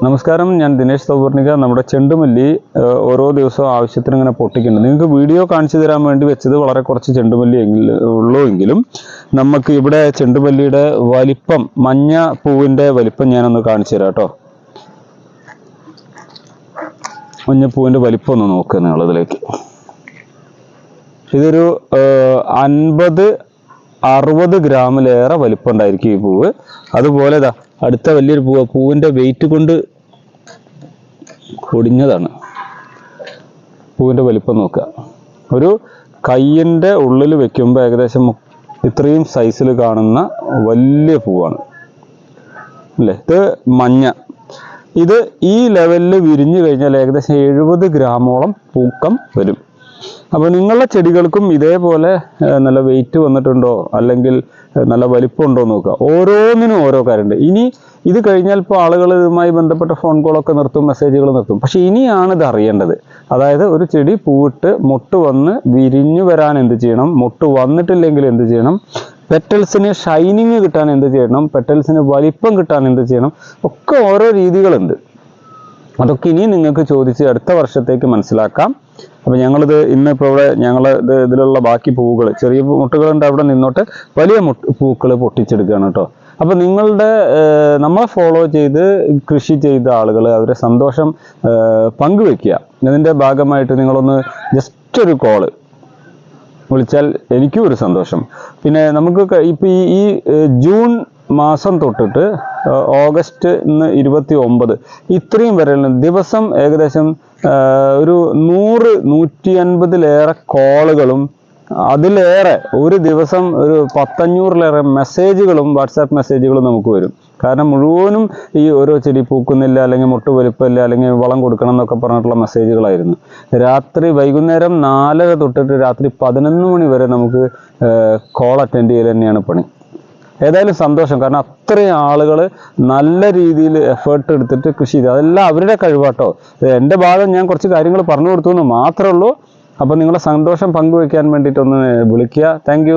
നമസ്കാരം, ഞാൻ ദിനേശ് സൗവർണിക. നമ്മുടെ ചെണ്ടുമല്ലി ഓരോ ദിവസവും ആവശ്യത്തിന് ഇങ്ങനെ പൊട്ടിക്കുന്നുണ്ട്. നിങ്ങൾക്ക് വീഡിയോ കാണിച്ചു തരാൻ വേണ്ടി വെച്ചത് വളരെ കുറച്ച് ചെണ്ടുമല്ലി ഉള്ളൂ എങ്കിലും നമുക്ക് ഇവിടെ ചെണ്ടുമല്ലിയുടെ വലിപ്പം, മഞ്ഞ പൂവിൻ്റെ വലിപ്പം ഞാനൊന്ന് കാണിച്ചു തരാം കേട്ടോ. മഞ്ഞപ്പൂവിൻ്റെ വലിപ്പം ഒന്ന് നോക്കുക നിങ്ങളിതിലേക്ക്. ഇതൊരു 50-60 ഗ്രാമിലേറെ വലിപ്പം ഉണ്ടായിരിക്കും ഈ പൂവ്. അതുപോലെ അടുത്ത വലിയൊരു പൂവിൻ്റെ വെയിറ്റ് കൊണ്ട് ഒടിഞ്ഞതാണ്. പൂവിൻ്റെ വലിപ്പം നോക്കുക. ഒരു കയ്യിൻ്റെ ഉള്ളിൽ വെക്കുമ്പോൾ ഏകദേശം ഇത്രയും സൈസിൽ കാണുന്ന വലിയ പൂവാണ് അല്ലേ. ഇത് മഞ്ഞ. ഇത് ഈ ലെവലിൽ വിരിഞ്ഞു കഴിഞ്ഞാൽ ഏകദേശം 70 ഗ്രാമോളം തൂക്കം വരും. അപ്പോൾ നിങ്ങളുടെ ചെടികൾക്കും ഇതേപോലെ നല്ല വെയിറ്റ് വന്നിട്ടുണ്ടോ അല്ലെങ്കിൽ നല്ല വലിപ്പമുണ്ടോ നോക്കുക. ഓരോന്നിനും ഓരോ കാര്യമുണ്ട്. ഇനി ഇത് കഴിഞ്ഞാൽ ഇപ്പോൾ ആളുകൾ ഇതുമായി ബന്ധപ്പെട്ട ഫോൺ കോളൊക്കെ നിർത്തും, മെസ്സേജുകൾ നിർത്തും. പക്ഷെ ഇനിയാണ് ഇത് അറിയേണ്ടത്. അതായത് ഒരു ചെടി പൂവിട്ട് മൊട്ട് വന്ന് വിരിഞ്ഞു വരാൻ എന്ത് ചെയ്യണം, മൊട്ട് വന്നിട്ടില്ലെങ്കിൽ എന്ത് ചെയ്യണം, പെറ്റൽസിന് ഷൈനിങ് കിട്ടാൻ എന്ത് ചെയ്യണം, പെറ്റൽസിന് വലിപ്പം കിട്ടാൻ എന്ത് ചെയ്യണം, ഒക്കെ ഓരോ രീതികളുണ്ട്. അതൊക്കെ ഇനി നിങ്ങൾക്ക് ചോദിച്ച് അടുത്ത വർഷത്തേക്ക് മനസ്സിലാക്കാം. അപ്പോൾ ഞങ്ങളിത് ഇന്നിപ്പോൾ ഇവിടെ ഇതിലുള്ള ബാക്കി പൂവുകൾ, ചെറിയ മുട്ടുകളുണ്ട്, അവിടെ നിന്നോട്ട് വലിയ പൂക്കൾ പൊട്ടിച്ചെടുക്കുകയാണ് കേട്ടോ. അപ്പോൾ നമ്മളെ ഫോളോ ചെയ്ത് കൃഷി ചെയ്ത ആളുകൾ അവരെ സന്തോഷം പങ്കുവെക്കുക. ഇതിൻ്റെ ഭാഗമായിട്ട് നിങ്ങളൊന്ന് ജസ്റ്റ് ഒരു കോള് വിളിച്ചാൽ എനിക്കും ഒരു സന്തോഷം. പിന്നെ നമുക്ക് ഇപ്പോൾ ഈ ജൂൺ മാസം തൊട്ടിട്ട് ഓഗസ്റ്റ് 29 ഇത്രയും വരെ ദിവസം ഏകദേശം ഒരു 100-150 കോളുകളും അതിലേറെ ഒരു ദിവസം ഒരു 500 മെസ്സേജുകളും വാട്സാപ്പ് മെസ്സേജുകളും നമുക്ക് വരും. കാരണം മുഴുവനും ഈ ഓരോ ചെടി പൂക്കുന്നില്ല, അല്ലെങ്കിൽ മുട്ട് വലിപ്പമില്ല, അല്ലെങ്കിൽ വളം കൊടുക്കണം എന്നൊക്കെ പറഞ്ഞിട്ടുള്ള മെസ്സേജുകളായിരുന്നു. വൈകുന്നേരം 4 തൊട്ടിട്ട് രാത്രി 11 മണി വരെ നമുക്ക് കോൾ അറ്റൻഡ് ചെയ്യൽ തന്നെയാണ് പണി. ഏതായാലും സന്തോഷം. കാരണം അത്രയും ആളുകൾ നല്ല രീതിയിൽ എഫേർട്ട് എടുത്തിട്ട് കൃഷി ചെയ്ത്, അതെല്ലാം അവരുടെ കഴിവാട്ടോ. എൻ്റെ ഭാഗം ഞാൻ കുറച്ച് കാര്യങ്ങൾ പറഞ്ഞു കൊടുത്തു എന്ന് മാത്രമേ ഉള്ളൂ. അപ്പോൾ നിങ്ങളെ സന്തോഷം പങ്കുവയ്ക്കാൻ വേണ്ടിയിട്ടൊന്ന് വിളിക്കുക. താങ്ക്